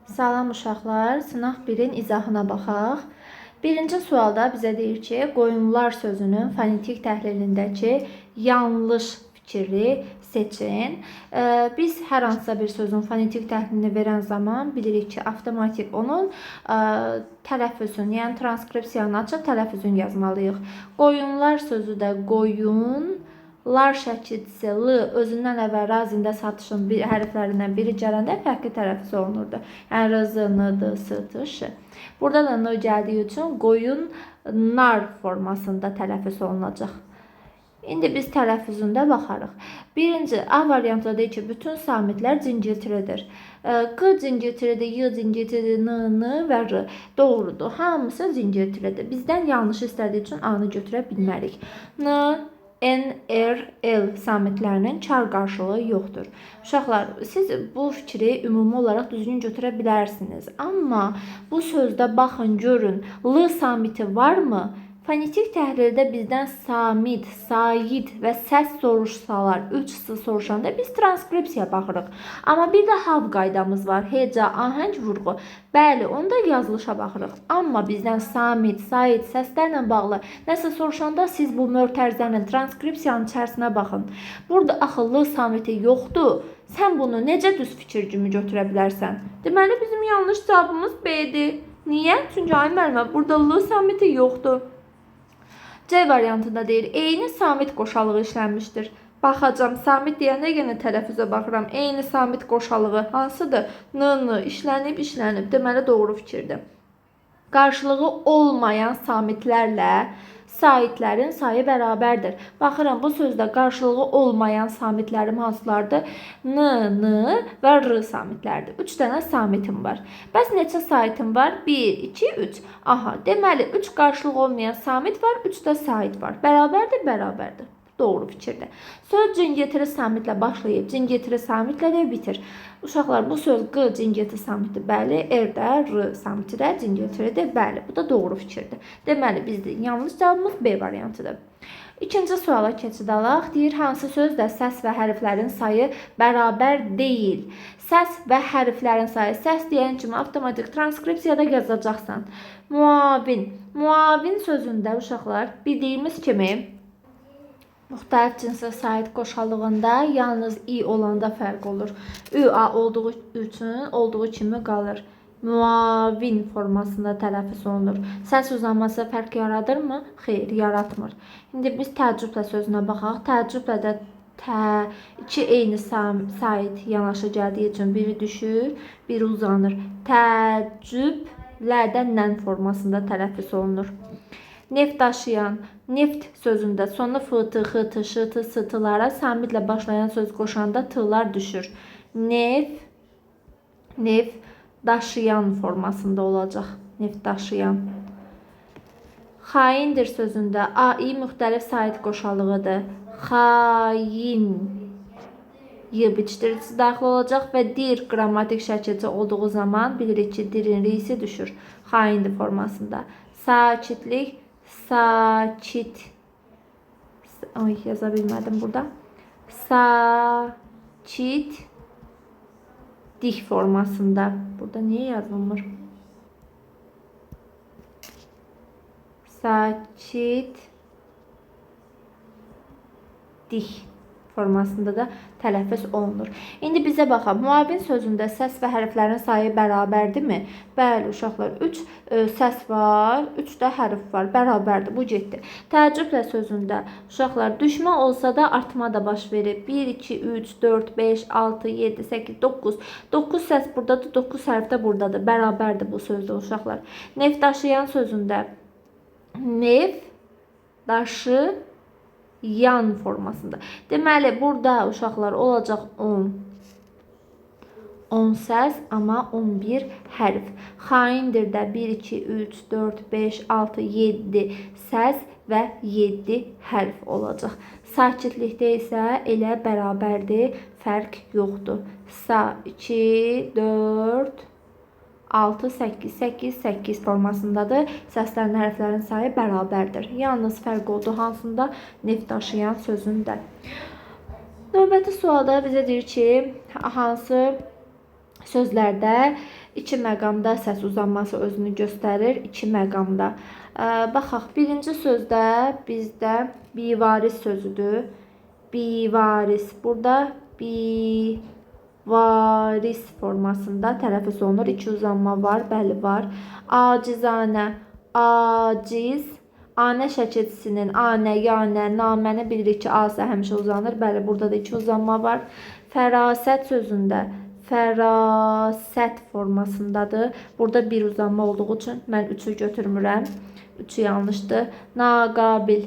Salam uşaqlar, sınaq 1-in izahına baxaq. Birinci sualda bizə deyir ki, qoyunlar sözünün fonetik təhlilindəki yanlış fikri seçin. Biz hər hansısa bir sözün fonetik təhlilini verən zaman bilirik ki, avtomatik onun tələffüzünü, yəni transkripsiyanı açıb tələffüzünü yazmalıyıq. Qoyunlar sözü də qoyun, lar şəkilçisi l özündən əvvəl razində satışın hərflərindən biri gələndə fərqli tələffüz olunurdu. Yəni r, z, n, d, s, t, ş. Burada da n gəldiyi üçün qoyunlar formasında tələffüz olunacaq. İndi biz tələffüzündə baxarıq. Birinci A variantında deyir ki, bütün samitlər cingiltiridir. Q cingiltiridir, Y cingiltiridir, N və R. Doğrudur. Hamısı cingiltiridir. Bizdən yanlış istədiyi üçün A-nı götürə bilmərik. N, R, L samitlərinin çar qarşılığı yoxdur. Uşaqlar, siz bu fikri ümumi olaraq düzgün götürə bilərsiniz. Amma bu sözdə baxın, görün, L samiti varmı? Fonetik təhlildə bizdən samit, sait və səs soruşsalar, 3 soruşanda biz transkripsiya baxırıq. Amma bir də hav qaydamız var, heca, ahəng, vurğu. Bəli, onda yazılışa baxırıq. Amma bizdən samit, sait, səslərlə bağlı nəsə soruşanda siz bu mötərizənin, transkripsiyanın içərisinə baxın. Burada axı L samiti yoxdur. Sən bunu necə düz fikir kimi götürə bilərsən? Deməli, bizim yanlış cavabımız B-dir. Niyə? Çünki ay müəllimə, burada L samiti yoxdur. C variantında deyir, eyni samit qoşalığı işlənmişdir. Baxacam, samit deyəndə yenə tələffüzə baxıram. Eyni samit qoşalığı hansıdır? N işlənib. Deməli, doğru fikirdir. Qarşılığı olmayan samitlərlə saitlərin sayı bərabərdir. Baxıram, bu sözdə qarşılığı olmayan samitlərim hansılardır? N və R samitlərdir. 3 dənə samitim var. Bəs neçə saitim var? 1, 2, 3. Aha, deməli 3 qarşılığı olmayan samit var, 3 də sait var. Bərabərdir, bərabərdir. Doğru fikirdir. Söz cingiltiri samitlə başlayıb, cingiltiri samitlə də bitir. Uşaqlar, bu söz Q cingiltiri samiti, bəli, R də R samiti də cingiltiridir, bəli. Bu da doğru fikirdir. Deməli, bizdə yanlış cavabımız B variantıdır. İkinci suala keçid alaq. Deyir, hansı sözdə səs və hərflərin sayı bərabər deyil? Səs və hərflərin sayı. Səs deyən kimi avtomatik transkripsiyada yazacaqsan. Muavin. Muavin sözündə uşaqlar bildiyimiz kimi müxtəlif cinsə sait qoşalığında yalnız i olanda fərq olur. Ü-a olduğu üçün olduğu kimi qalır. Muavin formasında tələffüz olunur. Səs uzanması fərq yaradırmı? Xeyr, yaratmır. İndi biz təəccüblə sözünə baxaq. Təəccüblə də iki eyni sait yanaşı gəldiyi üçün biri düşür, biri uzanır. Təəccüblə də nən formasında tələffüz olunur. Neft daşıyan, neft sözündə sonu f-tı, x-tı, ş-tı, s-tılara samitlə başlayan söz qoşanda t-lar düşür. Neft daşıyan formasında olacaq. Neft daşıyan. Xaindir sözündə a-i müxtəlif sait qoşalığıdır. Xain y biçdiricisi daxil olacaq və dir qrammatik şəkildə olduğu zaman bilirik ki, dirin risi düşür. Xaindir formasında. Sakitlik, sakit. Ay, yaza bilmədim burada. Sakit dik formasında. Burada niyə yazılmır? Sakit dik formasında da tələffüz olunur. İndi bizə baxaq. Muavin sözündə səs və hərflərin sayı bərabərdirmi? Bəli, uşaqlar, 3 səs var, 3 də hərf var. Bərabərdir, bu getdi. Təəccüblə sözündə uşaqlar, düşmə olsa da artma da baş verir. 1, 2, 3, 4, 5, 6, 7, 8, 9. 9 səs buradadır, 9 hərf də buradadır. Bərabərdir bu sözdə uşaqlar. Neft daşıyan sözündə neft daşı yan formasında. Deməli, burada uşaqlar olacaq 10. 10 səs, amma 11 hərf. Xaindir də 1, 2, 3, 4, 5, 6, 7 səs və 7 hərf olacaq. Sakitlikdə isə elə bərabərdir, fərq yoxdur. Sa 2, 4, 6, 8, 8, 8 formasındadır. Səslərin, hərflərin sayı bərabərdir. Yalnız fərq oldu hansında? Neft daşıyan sözündə. Növbəti sualda bizə deyir ki, hansı sözlərdə İki məqamda səs uzanması özünü göstərir. İki məqamda. Baxaq, birinci sözdə bizdə bivaris sözüdür. Bivaris. Burada bivaris formasında tələffüz olunur. İki uzanma var, bəli var. Acizanə, aciz. Anə şəkilçisinin anə, yanə, naməni bilirik ki, asa həmişə uzanır. Bəli, burada da iki uzanma var. Fərasət sözündə fərasət formasındadır. Burada bir uzanma olduğu üçün mən 3'ü götürmürəm. 3'ü yanlışdır. Naqabil,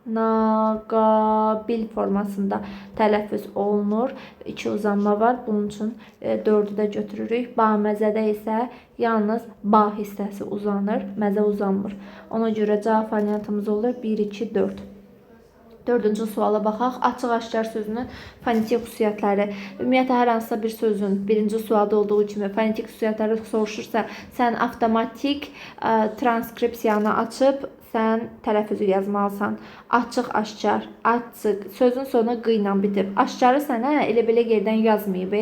naqabil formasında tələffüz olunur. 2 uzanma var. Bunun üçün 4'ü də götürürük. Baməzədə isə yalnız ba hissəsi uzanır. Məzə uzanmır. Ona görə cavab variantımız olur 1, 2, 4. Dördüncü suala baxaq. Açıq-aşkar sözünün fonetik xüsusiyyətləri. Ümumiyyətlə, hər hansısa bir sözün birinci sualda olduğu kimi fonetik xüsusiyyətləri soruşursa, sən avtomatik transkripsiyanı açıb, sən tələffüzü yazmalısan. Açıq-aşkar, açıq. Sözün sonu q ilə bitib. Aşkarı sənə elə belə yerdən yazmayıb.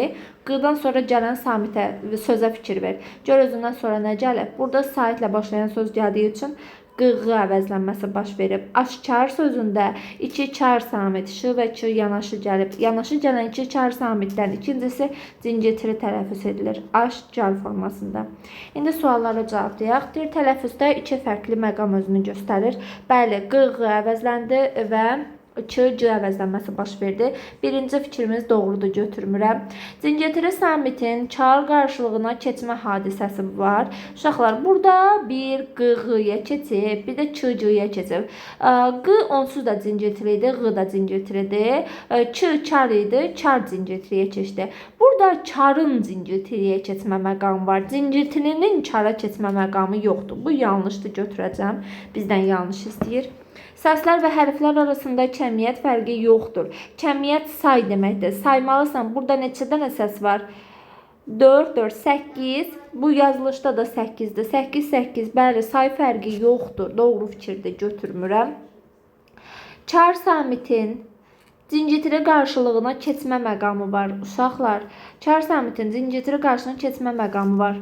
Q'dan sonra gələn samitə, sözə fikir ver. Gör özündən sonra nə gəlib. Burada saitlə başlayan söz gəldiyi üçün qığı əvəzlənməsi baş verib. Aşkar sözündə iki kar samit, ş və ç yanaşı gəlib. Yanaşı gələn iki kar samitdən ikincisi Zingiltili tələffüz edilir. Aşkar formasında. İndi suallara cavablayaq. Deyir, tələffüzdə iki fərqli məqam özünü göstərir. Bəli, qığı əvəzləndi və c əvəzlənməsi baş verdi. Birinci fikrimiz doğrudur, götürmürəm. Zingiltili samitin kar qarşılığına keçmə hadisəsi var. Uşaqlar, burada bir qıya keçib, bir də ç-cıya keçib. Q onsuz da Zingiltili idi, q da Zingiltilidir. Ç kar idi, kar Zingiltiliyə keçdi. Burada karın Zingiltiliyə keçmə məqamı var. Zingiltilinin kara keçmə məqamı yoxdur. Bu yanlışdır, götürəcəm. Bizdən yanlış istəyir. Səslər və hərflər arasında kəmiyyət fərqi yoxdur. Kəmiyyət say deməkdir. Saymalısan. Burada neçə dənə səs var? 4, 4, 8. Bu yazılışda da 8'dir. 8, 8. Bəli, say fərqi yoxdur. Doğru fikirdir, götürmürəm. Kar samitin Zingiltili qarşılığına keçmə məqamı var. Uşaqlar, kar samitin Zingiltili qarşılığına keçmə məqamı var.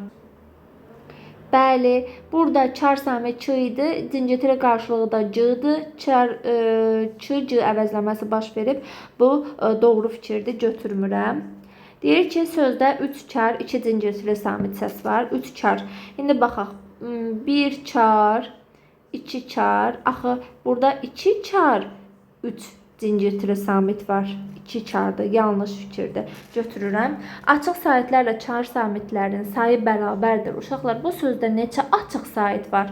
Bəli, burada kar samit ç idi, Zingiltili qarşılığı da c-dır. Ç-c əvəzləməsi baş verib. Bu doğru fikirdir, götürmürəm. Deyir ki, sözdə 3 kar, 2 Zingiltili samit səs var. 3 kar. İndi baxaq. 1 kar, 2 kar. Axı, burada 2 kar, 3 Zingiltili samit var. 2 kardır. Yanlış fikirdir. Götürürəm. Açıq saitlərlə kar samitlərin sayı bərabərdir. Uşaqlar, bu sözdə neçə açıq sait var?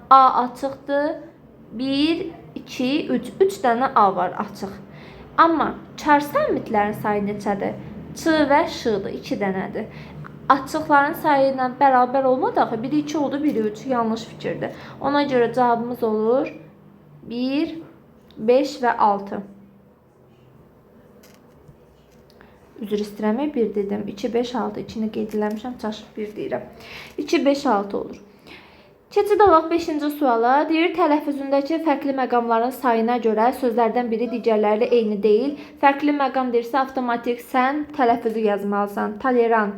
A açıqdır. 1, 2, 3. 3 dənə A var açıq. Amma kar samitlərin sayı neçədir? Ç və Ş-dır. 2 dənədir. Açıqların sayı ilə bərabər olmadı axı. Biri 2 oldu, biri 3. Yanlış fikirdir. Ona görə cavabımız olur 1, 5 və 6. Üzr istəyirəm, 1 dedim. 2, 5, 6. İçini qeyd eləmişəm, çaşıb 1 deyirəm. 2, 5, 6 olur. Keçid alaq 5-ci suala. Deyir, tələffüzündəki fərqli məqamların sayına görə sözlərdən biri digərləri ilə eyni deyil. Fərqli məqam deyirsə, avtomatik sən tələffüzü yazmalısan. Tolerant.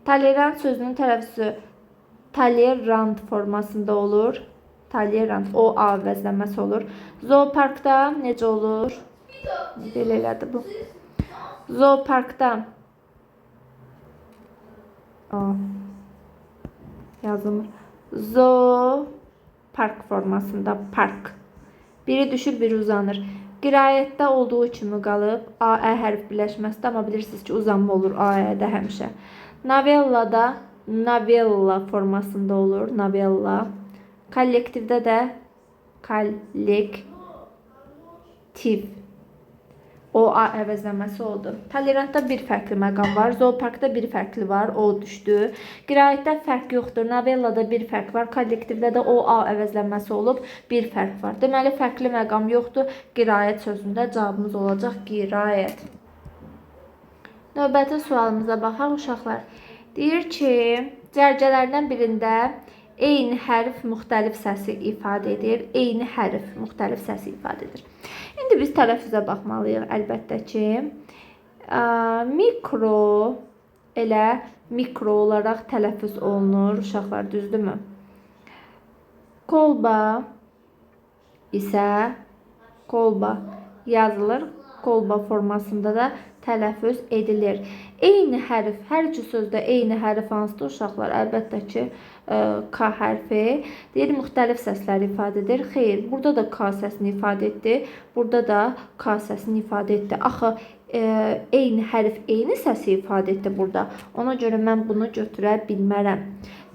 Tolerant sözünün tələffüzü tolerant formasında olur. Tolerant, o A əvəzlənməsi olur. Zooparkda necə olur? Belə elədi bu. Zooparkda yazılmır. Zoopark formasında park. Biri düşür, biri uzanır. Qiraətdə olduğu kimi qalıb. A-ə hərf birləşməsində, amma bilirsiniz ki, uzanma olur A-ədə həmişə. Novellada novella formasında olur. Novella. Kollektivdə də kollektiv. O A əvəzləməsi oldu. Tolerantda bir fərqli məqam var. Zooparkda bir fərqli var. O düşdü. Qiraətdə fərq yoxdur. Novellada bir fərq var. Kollektivdə də o A əvəzlənməsi olub. Bir fərq var. Deməli, fərqli məqam yoxdur. Qiraət sözündə cavabımız olacaq qiraət. Növbəti sualımıza baxaq uşaqlar. Deyir ki, cərgələrdən birində eyni hərf müxtəlif səsi ifadə edir. Eyni hərf müxtəlif səsi ifadə edir. İndi biz tələffüzə baxmalıyıq əlbəttə ki. Mikro elə mikro olaraq tələffüz olunur. Uşaqlar, düzdürmü? Kolba isə kolba yazılır. Kolba formasında da tələffüz edilir. Eyni hərf, hər iki sözdə eyni hərf hansıdır uşaqlar? Əlbəttə ki, K hərfi. Deyir, müxtəlif səsləri ifadə edir. Xeyr, burada da K səsini ifadə etdi. Burada da K səsini ifadə etdi. Axı, eyni hərf, eyni səsi ifadə etdi burada. Ona görə mən bunu götürə bilmərəm.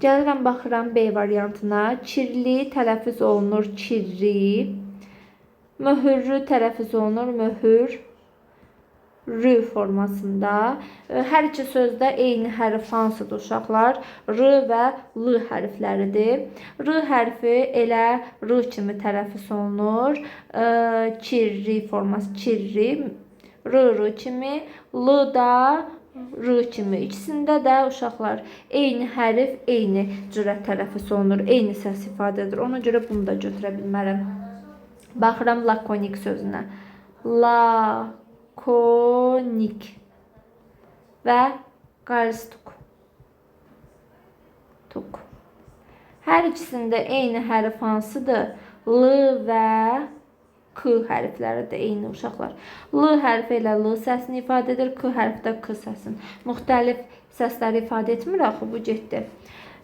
Gəlirəm, baxıram B variantına. Kirli tələffüz olunur, kirri. Möhürlü tələffüz olunur, möhür. R formasında. Hər iki sözdə eyni hərf hansıdır uşaqlar? R və L hərfləridir. R hərfi elə R kimi tələffüz olunur. Kirri forması, kirri. R kimi, L da R kimi. İkisində də uşaqlar eyni hərf, eyni cürə tələffüz olunur. Eyni səs ifadə edir. Ona görə bunu da götürə bilmərəm. Baxıram lakonik sözünə. Lakonik və qaristuk. Hər ikisində eyni hərf hansıdır? L və K hərfləridir eyni uşaqlar. L hərfi ilə L səsini ifadə edir, K hərfi də K səsini. Müxtəlif səsləri ifadə etmir, axı bu getdi.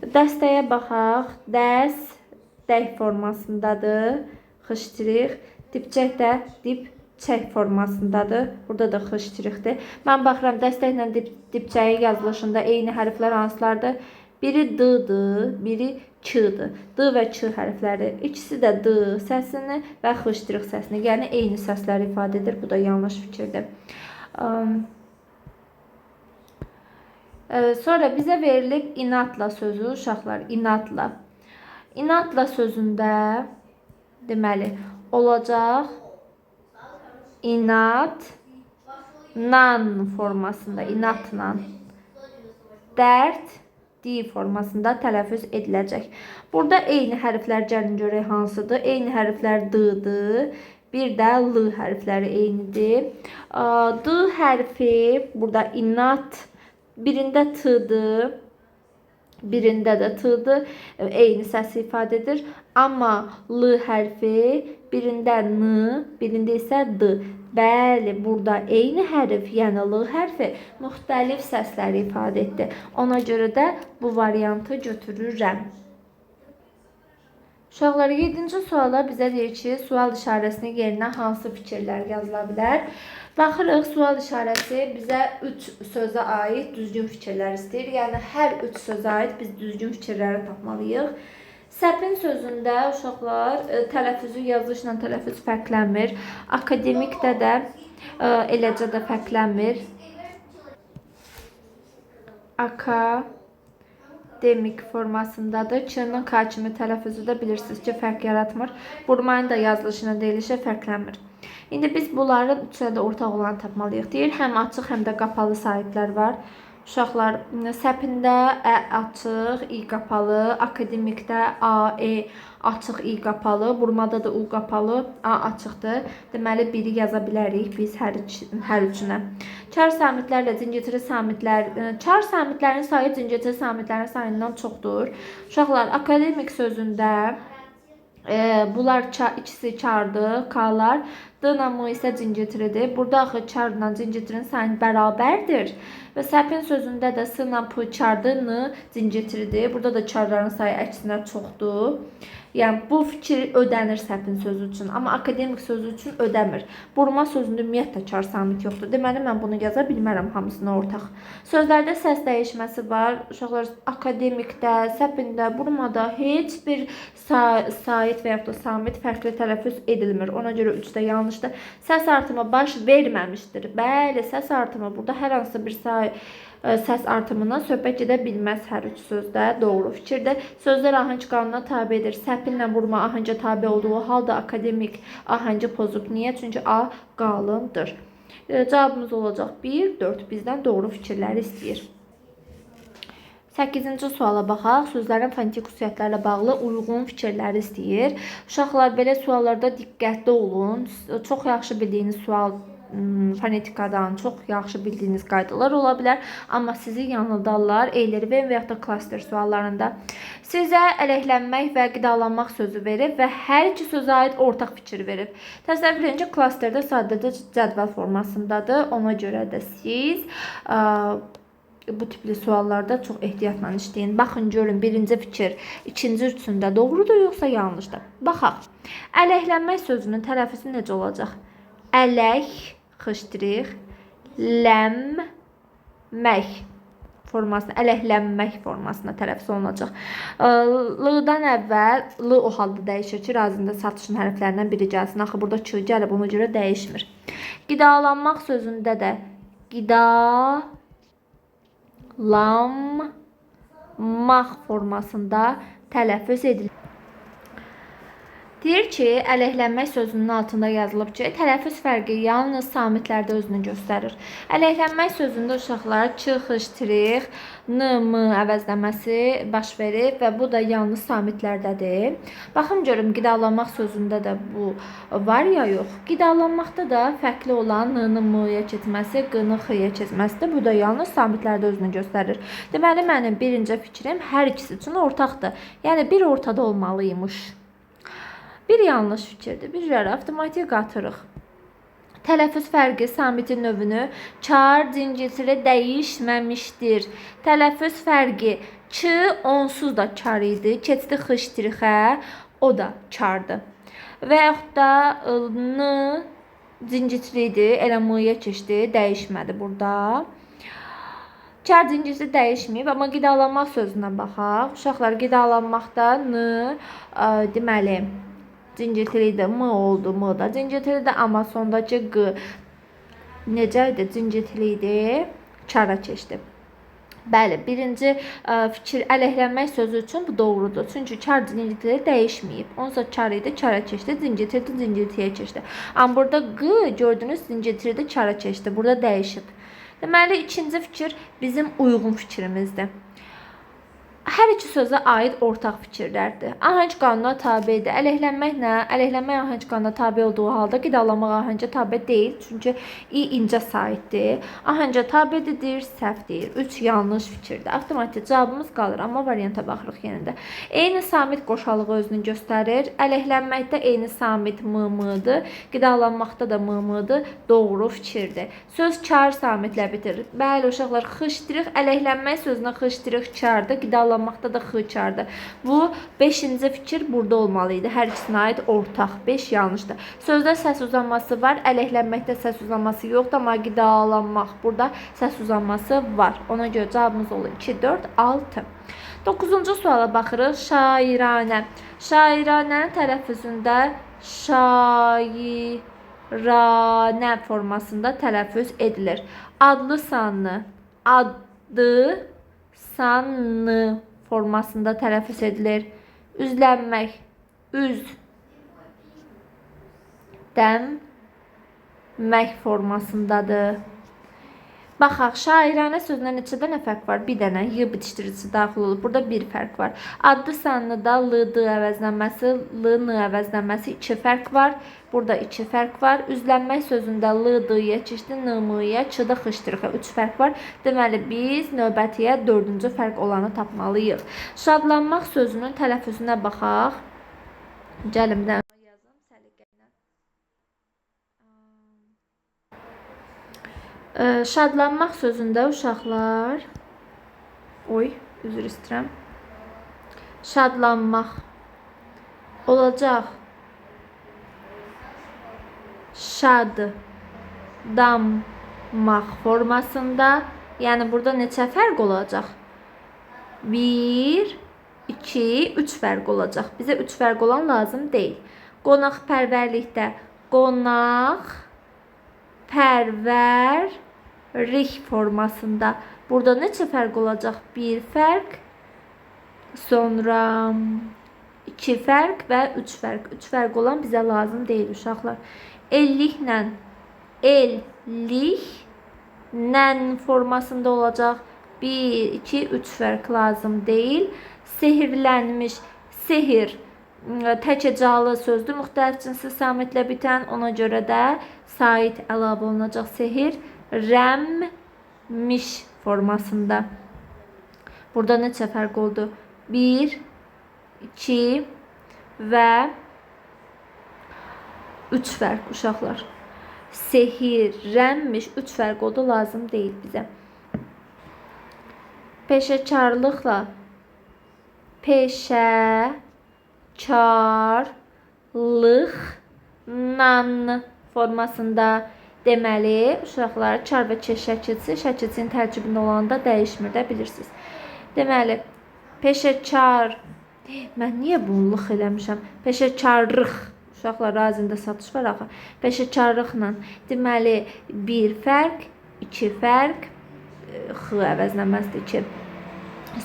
Dəstəyə baxaq. Dəy formasındadır. Xıştırıq. Dipçək də dipçək formasındadır. Burada da xıştırıqdır. Mən baxıram, dəstəklə dipçəyi yazılışında eyni hərflər hansılardır? Biri D-dır, biri Ç-dır. D və Ç hərfləri. İkisi də D səsini və xıştırıq səsini, yəni eyni səsləri ifadə edir. Bu da yanlış fikirdir. Sonra bizə verilib inatla sözü uşaqlar. İnatla. İnatla sözündə deməli olacaq inat nan formasında, inatla. Dərd D formasında tələffüz ediləcək. Burada eyni hərflər gəlin görək hansıdır? Eyni hərflər D-dır. Bir də L hərfləri eynidir. D hərfi burada inat, birində T-dır. Birində də T-dır, eyni səsi ifadə edir. Amma L hərfi birində N, birində isə D. Bəli, burada eyni hərf, yəni L hərfi müxtəlif səsləri ifadə etdi. Ona görə də bu variantı götürürəm. Uşaqlar, 7-ci suala bizə deyir ki, sual işarəsinin yerinə hansı fikirlər yazıla bilər? Baxırıq, sual işarəsi bizə 3 sözə aid düzgün fikirlər istəyir. Yəni, hər 3 sözə aid biz düzgün fikirləri tapmalıyıq. Səpin sözündə uşaqlar tələffüzü yazışla tələffüz fərqlənmir. Akademikdə də eləcə də fərqlənmir. Akademik formasındadır. Ç-nın K kimi tələffüzü də bilirsiniz ki, fərq yaratmır. Burmanın da yazılışına deyilişə fərqlənmir. İndi biz bunların üçünə də ortaq olanı tapmalıyıq. Deyir, həm açıq, həm də qapalı sahiblər var. Uşaqlar, səpində ə açıq, i qapalı, akademikdə a, e açıq, i qapalı, burmada da u qapalı, a açıqdır. Deməli, biri yaza bilərik biz hər üçünə. Çar samitlərlə Zingətiri samitlər, çar samitlərin sayı Zingətiri samitlərin sayından çoxdur. Uşaqlar, akademik sözündə bunlar ikisi çardır, K'lar. D-la M isə Zingətiridir. Burada axı çarla Zingətirin sayı bərabərdir. Və səpin sözündə də S-la P çardır, N Zingətiridir. Burada da çarların sayı əksinə çoxdur. Yəni, bu fikir ödənir səpin sözü üçün. Amma akademik sözü üçün ödəmir. Burma sözündə ümumiyyətlə çar samit yoxdur. Deməli, mən bunu yaza bilmərəm hamısına ortaq. Sözlərdə səs dəyişməsi var. Uşaqlar, akademikdə, səpində, burmada heç bir sait və yaxud da samit fərqli tələffüz edilmir. Ona görə 3 də yanlışdır. Səs artımı baş verməmişdir. Bəli, səs artımı burada hər hansı bir səs artımından söhbət gedə bilməz hər üç sözdə. Doğru fikirdir. Sözlər ahəng qanuna tabe edir. Səpinlə vurma ahəngə tabe olduğu halda akademik ahəngi pozub. Niyə? Çünki A qalındır. Cavabımız olacaq 1, 4. Bizdən doğru fikirləri istəyir. 8-ci suala baxaq. Sözlərin fonetik xüsusiyyətlərlə bağlı uyğun fikirləri istəyir. Uşaqlar, belə suallarda diqqətli olun. Çox yaxşı bildiyiniz sual fonetikadan çox yaxşı bildiyiniz qaydalar ola bilər, amma sizi yanıldarlar eyleri və yaxud da klaster suallarında. Sizə ələhlənmək və qidalanmaq sözü verib və hər iki sözə aid ortaq fikir verib. Təsəvvür edin ki, klasterdə sadəcə cədvəl formasındadır. Ona görə də siz bu tipli suallarda çox ehtiyatla işləyin. Baxın, görün, birinci fikir ikinci üçündə doğrudur yoxsa yanlışdır. Baxaq. Ələhlənmək sözünün tələffüzü necə olacaq? Ələk, xışdırıq, lənmək formasına, ələhlənmək formasına tələffüz olunacaq. L-dan əvvəl l o halda dəyişir ki, razında satışın hərflərindən biri gəlsin. Axı burada ç gəlib, ona görə dəyişmir. Qidalanmaq sözündə də qidalanmaq formasında tələffüz edilir. Deyir ki, ələhlənmək sözünün altında yazılıb ki, tələffüz fərqi yalnız samitlərdə özünü göstərir. Ələhlənmək sözündə uşaqlar ç, xış, tırıq, n, m əvəzləməsi baş verir və bu da yalnız samitlərdədir. Baxın görüm, qidalanmaq sözündə də bu var ya yox. Qidalanmaqda da fərqli olan n-nı m-ya keçməsi, q-nı x-ya keçməsidir. Bu da yalnız samitlərdə özünü göstərir. Deməli, mənim birinci fikrim hər ikisi üçün ortaqdır. Yəni, bir ortada olmalıymış. Bir yanlış fikirdir. Bir yerə avtomatik qatırıq. Tələffüz fərqi samitin növünü çar cinciltili dəyişməmişdir. Tələffüz fərqi ç onsuz da çar idi. Keçdi xıştirixə, o da çardı. Və yaxud da n cinciltili idi. Elə m-ya keçdi. Dəyişmədi burada. Çar cinciltili dəyişməyib. Amma qidalanmaq sözünə baxaq. Uşaqlar, qidalanmaqda n deməli cinciltili m oldu, m da cinciltili, amma sondakı q necə idi? Cinciltili idi, çara keçdi. Bəli, birinci fikir ələhlənmək sözü üçün bu doğrudur. Çünki çar cinciltili dəyişməyib. Onsuz da çar idi, çara keçdi, cinciltili cinciltiliyə keçdi. Amma burada q gördünüz, cinciltili çara keçdi. Burada dəyişib. Deməli, ikinci fikir bizim uyğun fikrimizdir. Hər iki sözə aid ortaq fikirlərdir. Ahəng qanuna tabedir. Ələhlənmək nə? Ələhlənmək ahəng qanuna tabe olduğu halda qidalanmaq ahəngə tabe deyil. Çünki i incə saitdir. Ahəngə tabedir, səhvdir. 3 yanlış fikirdir. Avtomatik cavabımız qalır. Amma varianta baxırıq yenə də. Eyni samit qoşalığı özünü göstərir. Ələhlənməkdə eyni samit m-mıdır. Qidalanmaqda da m-mıdır. Doğru fikirdir. Söz çar samitlə bitir. Bəli, uşaqlar, xışdırıq ələhlənmək sözünə xışdırıq çardır. Qidalanmaqda da x çardır. Bu 5-ci fikir burada olmalıydı. Hər ikisinə aid ortaq. 5 yanlışdır. Sözdə səs uzanması var. Ələhlənməkdə səs uzanması yoxdur. Amma qidalanmaq burada səs uzanması var. Ona görə cavabımız olur 2, 4, 6. 9-cu suala baxırıq. Şairanə. Şairanənin tələffüzündə şairanə formasında tələffüz edilir. Adlı sanlı. Adlı sanlı formasında tələffüz edilir. Üzlənmək, üzdənmək formasındadır. Baxaq, şairanə sözünə neçə dənə fərq var? Bir dənə y bitişdiricisi daxil olub. Burada bir fərq var. Adlı sanlıda l-d əvəzlənməsi, l-n əvəzlənməsi 2 fərq var. Burada 2 fərq var. Üzlənmək sözündə l-d-ya keçdi, n-m-ya, ç-da xışdırıqa 3 fərq var. Deməli, biz növbətiyə 4-cü fərq olanı tapmalıyıq. Şadlanmaq sözünün tələffüzünə baxaq. Gəlin bir dənə yazım səliqəylə. Şadlanmaq sözündə uşaqlar, üzr istəyirəm. Şadlanmaq olacaq. Şadlanmaq formasında, yəni burada neçə fərq olacaq? 1, 2, 3 fərq olacaq. Bizə 3 fərq olan lazım deyil. Qonaqpərvərlikdə qonaqpərvərlik formasında burada neçə fərq olacaq? 1 fərq, sonra 2 fərq və 3 fərq. 3 fərq olan bizə lazım deyil uşaqlar. Elliklə elliklə formasında olacaq. 1, 2, 3 fərq lazım deyil. Sehirlənmiş, sehir tək hecalı sözdür, müxtəlif cinsi samitlə bitən. Ona görə də sait əlavə olunacaq. Sehir rəmmiş formasında. Burada neçə fərq oldu? 1, 2 və 3 fərq uşaqlar. Sehir, rəmmiş 3 fərq oldu, lazım deyil bizə. Peşəkarlıqla peşəkarlıqla formasında deməli, uşaqlar, çar və çeş şəkilçinin tərkibində olanda dəyişmir də, bilirsiniz. Deməli, peşəkar, mən niyə bunu lıq eləmişəm? Peşəkarlıq, uşaqlar razında satış var axı. Peşəkarlıqla deməli, 1 fərq, 2 fərq, x əvəzləməzdir 2.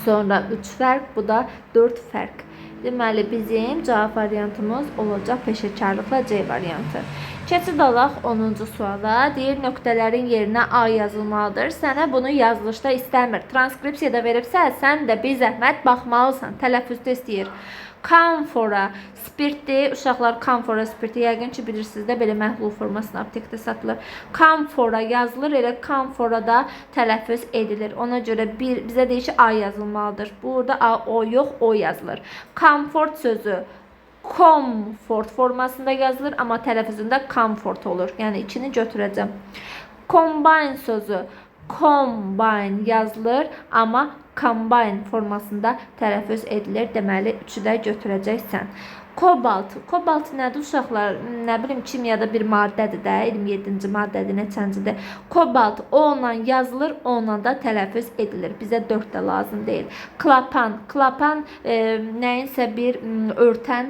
Sonra 3 fərq, bu da 4 fərq. Deməli, bizim cavab variantımız olacaq peşəkarlıqla C variantı. Keçid alaq 10-cu suala. Deyir, nöqtələrin yerinə A yazılmalıdır. Sənə bunu yazılışda istəmir. Transkripsiyada veribsə, sən də bir zəhmət baxmalısan. Tələffüzdə istəyir. Kamfora spirtdir. Uşaqlar, kamfora spirti yəqin ki bilirsiniz də, belə məhlul formasında aptekdə satılır. Kamfora yazılır, elə kamforada tələffüz edilir. Ona görə bizə deyir ki A yazılmalıdır. Burada A, O yox, O yazılır. Komfort sözü comfort formasında yazılır, amma tələffüzündə comfort olur. Yəni içini götürəcəm. Combine sözü combine yazılır, amma combine formasında tələffüz edilir. Deməli, 3-ü də götürəcəksən. Kobalt. Kobalt nədir uşaqlar? Nə bilim, kimyada bir maddədir də, 27-ci maddədir, neçəncidir? Kobalt O-la yazılır, O-la da tələffüz edilir. Bizə 4 də lazım deyil. Klapan. Klapan nəyinsə bir örtən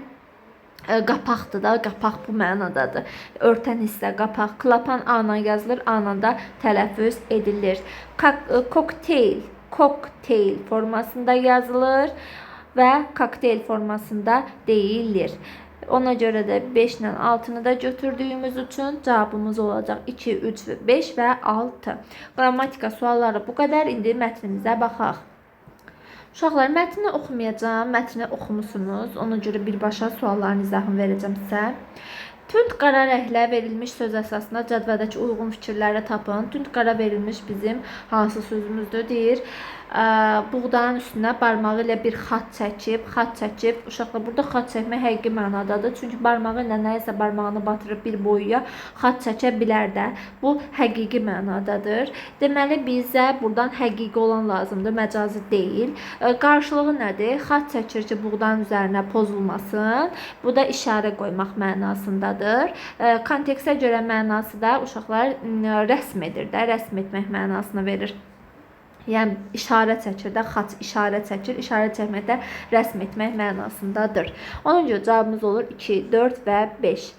qapaqdır da, qapaq bu mənadadır. Örtən hissə qapaq. Klapan A-la yazılır, A-la da tələffüz edilir. Kokteyl. Kokteyl formasında yazılır və kokteyl formasında deyilir. Ona görə də 5 ilə 6-nı da götürdüyümüz üçün cavabımız olacaq 2, 3, 5 və 6. Qrammatika sualları bu qədər. İndi mətnimizə baxaq. Uşaqlar, mətni oxumayacağım. Mətni oxumusunuz. Ona görə birbaşa sualların izahını verəcəm sizə. Tünd qara rənglə verilmiş söz əsasında cədvəldəki uyğun fikirləri tapın. Tünd qara verilmiş bizim hansı sözümüzdür? Deyir, buğdanın üstünə barmağı ilə bir xat çəkib. Uşaqlar, burada xat çəkmək həqiqi mənadadır. Çünki barmağı ilə nəyisə barmağını batırıb bir boyuya xat çəkə bilər də. Bu həqiqi mənadadır. Deməli, bizə buradan həqiqi olan lazımdır, məcazi deyil. Qarşılığı nədir? Xat çəkir ki, buğdanın üzərinə pozulmasın. Bu da işarə qoymaq mənasındadır. Kontekstə görə mənası da uşaqlar rəsm edir də, rəsm etmək mənasını verir. Yəni, işarə çəkir də, xaç işarə çəkir. İşarə çəkmək də rəsm etmək mənasındadır. Ona görə cavabımız olur 2, 4 və 5.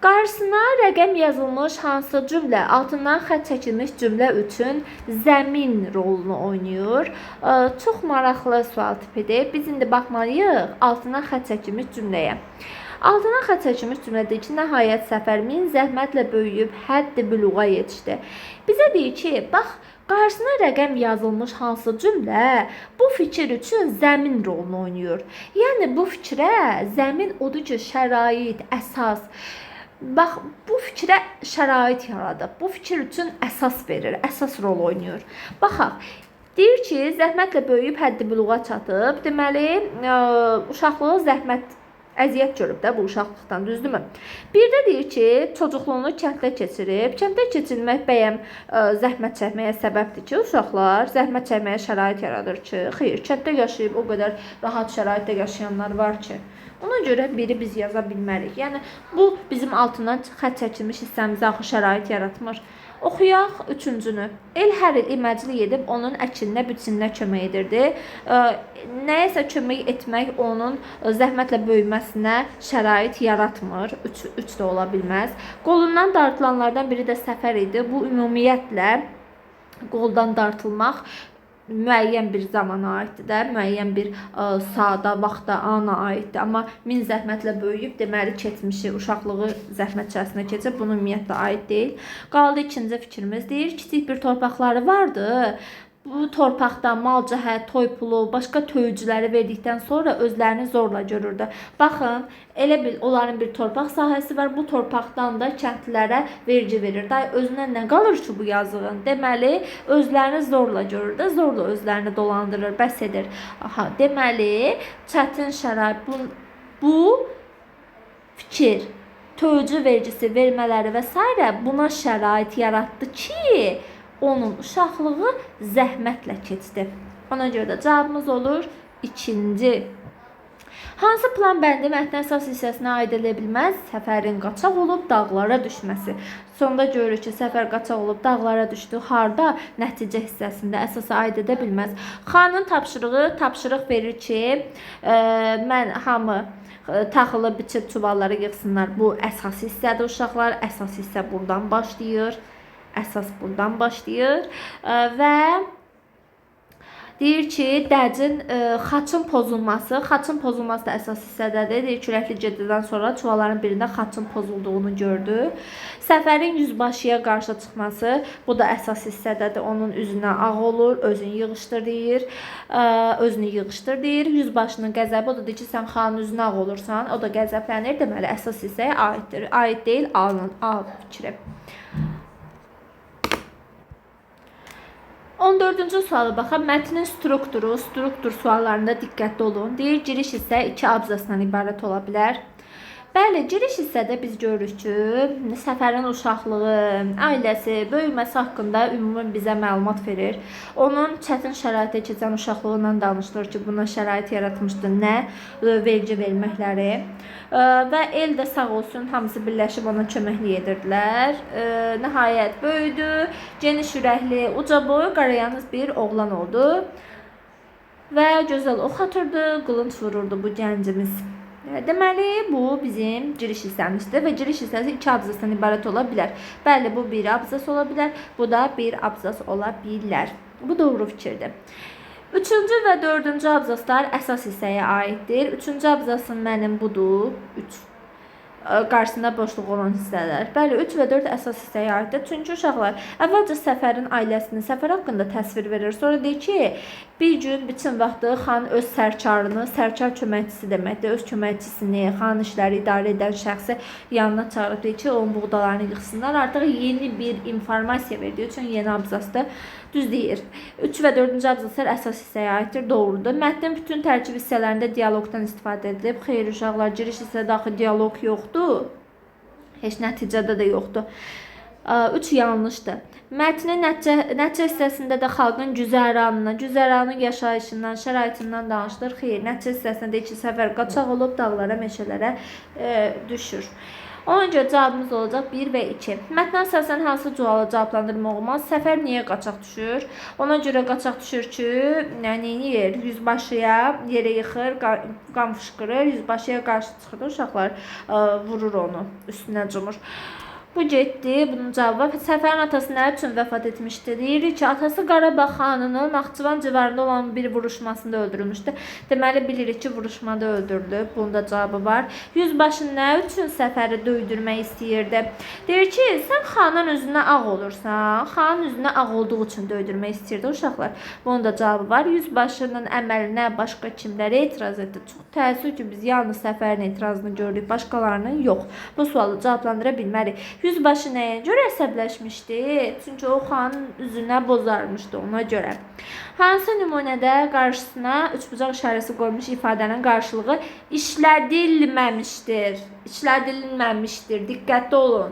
Qarşısına rəqəm yazılmış hansı cümlə altından xətt çəkilmiş cümlə üçün zəmin rolunu oynayır? Çox maraqlı sual tipidir. Biz indi baxmalıyıq altından xətt çəkilmiş cümləyə. Altından xətt çəkilmiş cümlədir ki, nəhayət səfər min zəhmətlə böyüyüb həddi büluğa yetişdi. Bizə deyir ki, bax, qarşısına rəqəm yazılmış hansı cümlə bu fikir üçün zəmin rolunu oynayır. Yəni, bu fikrə zəmin odur ki, şərait, əsas. Bax, bu fikrə şərait yaradıb. Bu fikir üçün əsas verir, əsas rol oynayır. Baxaq, deyir ki, zəhmətlə böyüyüb həddi büluğa çatıb. Deməli, uşaqlığı zəhmət əziyyət görüb də bu uşaqlıqdan, düzdürmü? Bir də deyir ki, çocuqluğunu kənddə keçirib. Kənddə keçirmək bəyəm zəhmət çəkməyə səbəbdir ki, uşaqlar zəhmət çəkməyə şərait yaradır ki, xeyr, kənddə yaşayıb o qədər rahat şəraitdə yaşayanlar var ki. Ona görə biri biz yaza bilmərik. Yəni, bu bizim altından xətt çəkilmiş hissəmizə axı şərait yaratmır. Oxuyaq üçüncünü. El hər il iməclik edib onun əkilinə, biçininə kömək edirdi. Nəyəsə kömək etmək onun zəhmətlə böyüməsinə şərait yaratmır. 3 də ola bilməz. Qolundan dartılanlardan biri də Səfər idi. Bu ümumiyyətlə qoldan dartılmaq müəyyən bir zamana aiddir də, müəyyən bir saata, vaxta, ana aiddir. Amma min zəhmətlə böyüyüb, deməli keçmişi, uşaqlığı zəhmət içərisində keçib, bunun ümumiyyətlə aid deyil. Qaldı ikinci fikrimiz. Deyir, kiçik bir torpaqları vardı. bu torpaqdan mal cəhət, toy pulu, başqa töyücüləri verdikdən sonra özlərini zorla görürdü. Baxın, elə bil onların bir torpaq sahəsi var. Bu torpaqdan da kəndlilərə vergi verir. Day özünə nə qalır ki bu yazığın? Deməli, özlərini zorla görürdü. Zorla özlərini dolandırır, bəs edir. Aha, deməli, çətin şərait bu fikir, töyücü vergisi vermələri və s. buna şərait yaratdı ki, onun uşaqlığı zəhmətlə keçdi. Ona görə də cavabımız olur 2. Hansı plan bəndi mətnin əsas hissəsinə aid edilə bilməz? Səfərin qaçaq olub dağlara düşməsi. Sonda görürük ki, səfər qaçaq olub dağlara düşdü. Harda? Nəticə hissəsində əsasa aid edə bilməz. Xanın tapşırıq verir ki, mən hamı taxılı biçib çuvalları yığsınlar. Bu əsas hissədir uşaqlar. Əsas hissə buradan başlayır. Əsas buradan başlayır və deyir ki, xaçın pozulması da əsas hissədədir. Deyir ki, ürəkli gecədən sonra çuvalların birində xaçın pozulduğunu gördü. Səfərin yüzbaşıya qarşı çıxması, bu da əsas hissədədir. Onun üzünə ağ olur, özünü yığışdır deyir. Yüzbaşının qəzəbi, o da deyir ki, sən xanın üzünə ağ olursan, o da qəzəblənir. Deməli, əsas hissəyə aiddir. Aid deyil, A fikri. 14-cü suala baxaq. Mətnin struktur suallarında diqqətli olun. Deyir, giriş hissə 2 abzasdan ibarət ola bilər. Bəli, giriş hissədə biz görürük ki, səfərin uşaqlığı, ailəsi, böyüməsi haqqında ümumi bizə məlumat verir. Onun çətin şəraitə keçən uşaqlığından danışılır ki, buna şərait yaratmışdı. Nə? Vergi verməkləri. Və el də sağ olsun, hamısı birləşib ona köməklik edirdilər. Nəhayət böyüdü, geniş ürəkli, uca boyu, qarayannız bir oğlan oldu. Və gözəl ox atırdı, qılınc vururdu bu gəncimiz. Deməli, bu bizim giriş hissəmizdir və giriş hissəsi 2 abzasdan ibarət ola bilər. Bəli, bu 1 abzas ola bilər, bu da 1 abzas ola bilər. Bu doğru fikirdir. 3-cü və 4-cü abzaslar əsas hissəyə aiddir. 3-cü abzasın mənim budur. 3. Qarşısında boşluq olan hissələr. Bəli, 3 və 4 əsas hissəyə aiddir. Çünki uşaqlar əvvəlcə səfərin ailəsini, səfər haqqında təsvir verir. Sonra deyir ki, bir gün bütün vaxtı xan öz sərkarını, sərkar köməkçisi deməkdir, öz köməkçisini, xan işləri idarə edən şəxsi yanına çağırıb deyir ki, onun buğdalarını yıxsınlar. Artıq yeni bir informasiya verir. Üçün yeni abzasda düz deyir. 3 və 4-cü abzaslar əsas hissəyə aiddir. Doğrudur. Mətnin bütün tərkib hissələrində dialoqdan istifadə edilib. Xeyr uşaqlar, giriş hissədə axı dialoq yoxdur. Heç nəticədə də yoxdur. 3 yanlışdır. Mətnin nəticə hissəsində də xalqın güzəranının yaşayışından, şəraitindən danışılır. Xeyr, nəticə hissəsində deyir ki, səfər qaçaq olub dağlara, meşələrə düşür. Ona görə cavabımız olacaq 1 və 2. Mətnə əsasən hansı suala cavablandırmaq olmaz? Səfər niyə qaçaq düşür? Ona görə qaçaq düşür ki, neyir? Yüzbaşıya yerə yıxır, qan fışqırır, yüzbaşıya qarşı çıxır. Uşaqlar vurur onu, üstünə cumur. Bu getdi. Bunun cavabı Səfərin atası nə üçün vəfat etmişdi? Deyirik ki, atası Qarabağ xanının Naxçıvan civarında olan bir vuruşmasında öldürülmüşdü. Deməli, bilirik ki, vuruşmada öldürüldü. Bunun da cavabı var. Yüzbaşı nə üçün Səfəri döydürmək istəyirdi? Deyir ki, sən xanın üzünə ağ olursan, xanın üzünə ağ olduğu üçün döydürmək istəyirdi uşaqlar. Bunun da cavabı var. Yüzbaşının əməlinə başqa kimlərə etiraz etdi? Çox təəssüf ki, biz yalnız Səfərin etirazını gördük, başqalarının yox. Bu sualı cavablandıra bilmərik. Yüzbaşı nəyə görə əsəbləşmişdi? Çünki o xanın üzünə bozarmışdı ona görə. Hansı nümunədə qarşısına üçbucaq işarəsi qoymuş ifadənin qarşılığı işlədilməmişdir? İşlədilməmişdir. Diqqətli olun.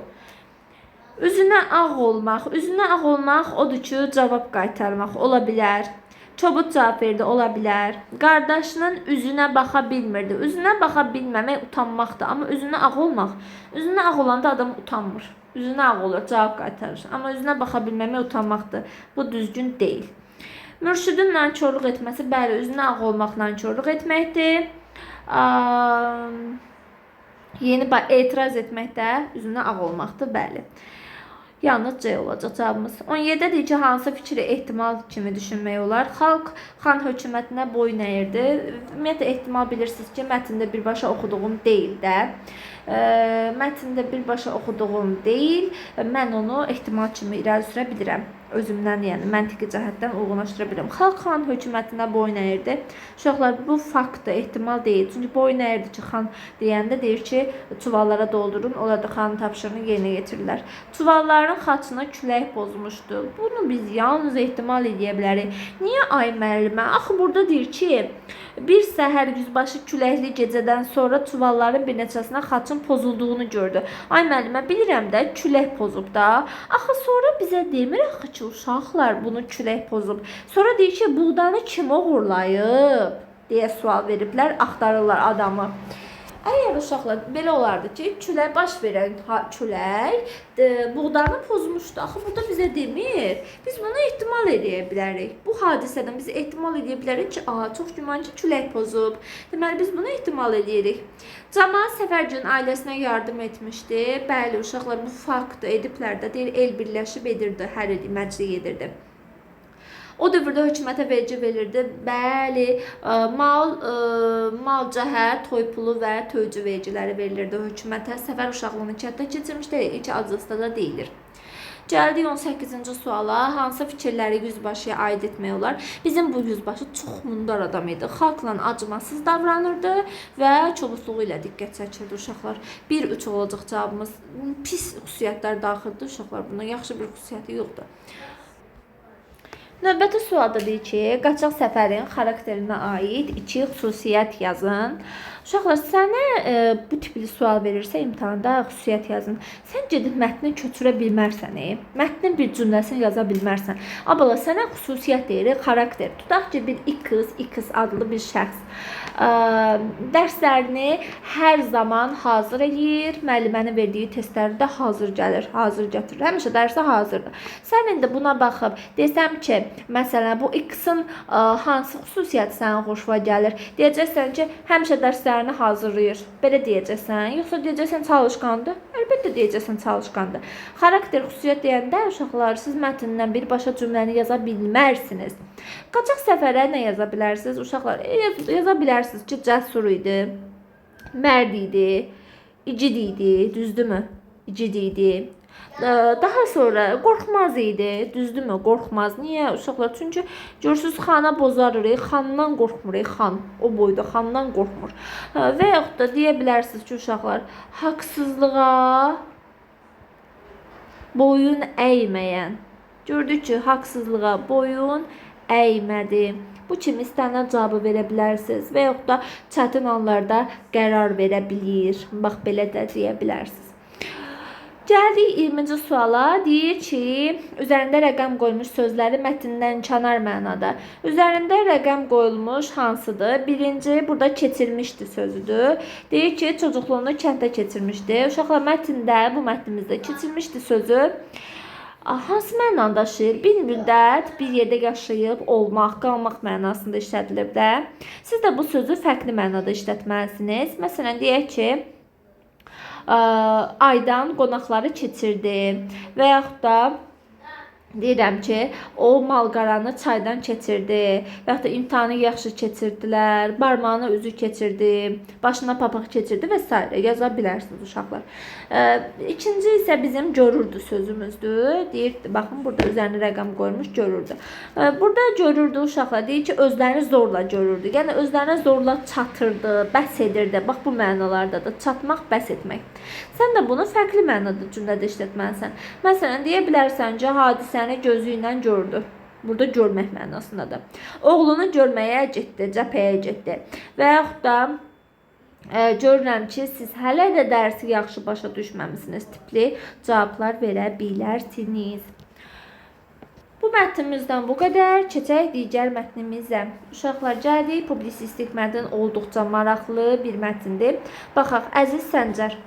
Üzünə ağ olmaq odur ki, cavab qaytarmaq ola bilər. Çobud cavab verdi, ola bilər. Qardaşının üzünə baxa bilmirdi. Üzünə baxa bilməmək utanmaqdır. Amma üzünə ağ olmaq. Üzünə ağ olanda adam utanmır. Üzünə ağ olur, cavab qaytarır. Amma üzünə baxa bilməmək utanmaqdır. Bu düzgün deyil. Mürşidin nankorluq etməsi, bəli, üzünə ağ olmaq nankorluq etməkdir. Yeni etiraz etmək də üzünə ağ olmaqdır, bəli. Yalnız C olacaq cavabımız. 17 deyir ki, hansı fikri ehtimal kimi düşünmək olar? Xalq xan hökumətinə boyun əyirdi. Ümumiyyətlə, ehtimal bilirsiniz ki, mətndə birbaşa oxuduğum deyil də. Mətndə birbaşa oxuduğum deyil. Mən onu ehtimal kimi irəli sürə bilirəm. özümdən, yəni məntiqi cəhətdən uyğunlaşdıra bilirəm. Xalq xan hökumətinə boyun əyirdi. Uşaqlar, bu faktdır, ehtimal deyil. Çünki boyun əyirdi ki, xan deyəndə deyir ki, çuvallara doldurun, onlar da xanın tapşırığını yerinə yetirirlər. Çuvalların xaçına külək pozmuşdu. Bunu biz yalnız ehtimal edə bilərik. Niyə ay müəllimə? Axı burada deyir ki, bir səhər yüzbaşı küləkli gecədən sonra çuvalların bir neçəsinə xaçın pozulduğunu gördü. Ay müəllimə, bilirəm də külək pozub da. Axı sonra bizə demir axı ki, uşaqlar bunu külək pozub. Sonra deyir ki, buğdanı kim oğurlayıb deyə sual veriblər, axtarırlar adamı. Əgər uşaqlar belə olardı ki, külək baş verən külək buğdanı pozmuşdu. Axı burada bizə demir. Biz bunu ehtimal edə bilərik. Bu hadisədən biz ehtimal edə bilərik ki, çox güman ki, külək pozub. Deməli biz bunu ehtimal edirik. Camal Səfərgilin ailəsinə yardım etmişdi. Bəli, uşaqlar bu faktı ediblər də. Deyir, el birləşib edirdi, hər il məclis edirdi. O dövrdə hökumətə vergi verirdi. Bəli, mal cəhət, toy pulu və töycü vergiləri verilirdi hökumətə. Səfər uşaqlığını kənddə keçirmişdi. İlk acısında da deyilir. Gəldik 18-ci suala. Hansı fikirləri yüzbaşıya aid etmək olar? Bizim bu yüzbaşı çox mundar adam idi. Xalqla acımasız davranırdı və çobusluğu ilə diqqət çəkirdi uşaqlar. 1-3 olacaq cavabımız. Pis xüsusiyyətlər daxildir uşaqlar. Bunun yaxşı bir xüsusiyyəti yoxdur. Növbəti sualda deyir ki, qaçaq səfərin xarakterinə aid 2 xüsusiyyət yazın. Uşaqlar, sənə bu tipli sual verirsə imtahanda xüsusiyyət yazın. Sən gedib mətni köçürə bilmərsən, mətnin bir cümləsini yaza bilmərsən. Abala, sənə xüsusiyyət deyirik, xarakter. Tutaq ki, bir X adlı bir şəxs dərslərini hər zaman hazır eləyir, müəllimənin verdiyi testləri də hazır gəlir, hazır gətirir. Həmişə dərsə hazırdır. Sən indi buna baxıb desəm ki, məsələn, bu X-in hansı xüsusiyyəti sənə xoşuna gəlir? Deyəcəksən ki, həmişə dərslərini hazırlayır. Belə deyəcəksən, yoxsa deyəcəksən çalışqandır? Əlbəttə deyəcəksən çalışqandır. Xarakter xüsusiyyət deyəndə uşaqlar, siz mətndən birbaşa cümləni yaza bilmərsiniz. Qaçaq səfərə nə yaza bilərsiniz? Uşaqlar, yaza bilərsiniz ki, cəsur idi, mərd idi, igid idi, düzdürmü? İgid idi. Daha sonra qorxmaz idi, düzdürmü? Qorxmaz. Niyə uşaqlar? Çünki görürsüz, xana bozarırıq, xandan qorxmuruq, xan. O boyda xandan qorxmur. Və yaxud da deyə bilərsiniz ki, uşaqlar, haqsızlığa boyun əyməyən. Gördük ki, haqsızlığa boyun əymədi. Bu kimi istənilən cavabı verə bilərsiniz və yaxud da çətin anlarda qərar verə bilir. Bax, belə də deyə bilərsiniz. Gəldik 20-ci suala. Deyir ki, üzərində rəqəm qoyulmuş sözləri mətndən kənar mənada. Üzərində rəqəm qoyulmuş hansıdır? Birinci, burada keçirmişdi sözüdür. Deyir ki, çocukluğunu kənddə keçirmişdi. Uşaqlar, mətndə, bu mətnimizdə keçirmişdi sözü hansı mənada daşıyır? Bir müddət bir yerdə yaşayıb olmaq, qalmaq mənasında işlədilir də. Siz də bu sözü fərqli mənada işlətməlisiniz. Məsələn, deyək ki, aydan qonaqları keçirdi və yaxud da deyirəm ki, o malqaranı çaydan keçirdi və yaxud da imtahanı yaxşı keçirdilər, barmağını üzü keçirdi, başına papaq keçirdi və s. yaza bilərsiniz uşaqlar. İkinci isə bizim görürdü sözümüzdür. Deyir, baxın, burada üzərinə rəqəm qoymuş, görürdü. Burada görürdü uşaqlar, deyir ki, özlərini zorla görürdü. Yəni, özlərinə zorla çatırdı, bəs edirdi. Bax, bu mənalarda da çatmaq, bəs etmək. Sən də bunu fərqli mənada cümlədə işlətməlisən. Məsələn, deyə bilərsən ki, hadisəni gözü ilə gördü. Burada görmək mənasındadır. Oğlunu görməyə getdi, cəbhəyə getdi. Və yaxud da görürəm ki, siz hələ də dərsi yaxşı başa düşməmisiniz tipli cavablar verə bilərsiniz. Bu mətnimizdən bu qədər. Keçək digər mətnimizə. Uşaqlar, gəldik. Publisistik mətn olduqca maraqlı bir mətndir. Baxaq, Əziz Səncər.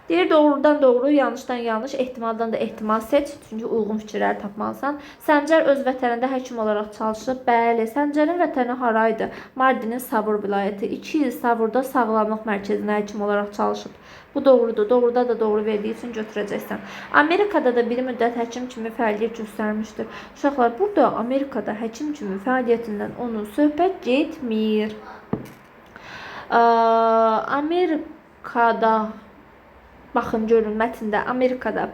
Deyir, doğrudan doğru, yanlışdan yanlış, ehtimaldan da ehtimal seç. Çünki uyğun fikirləri tapmalısan. Səncər öz vətənində həkim olaraq çalışıb. Bəli, Səncərin vətəni haraydı? Mardinin Savur vilayəti. 2 il Savurda sağlamlıq mərkəzində həkim olaraq çalışıb. Bu doğrudur. Doğruda da doğru verdiyi üçün götürəcəksən. Amerikada da bir müddət həkim kimi fəaliyyət göstərmişdir. Uşaqlar, burada Amerikada həkim kimi fəaliyyətindən onun söhbət getmir. Amerikada, baxın, görün, mətndə Amerikada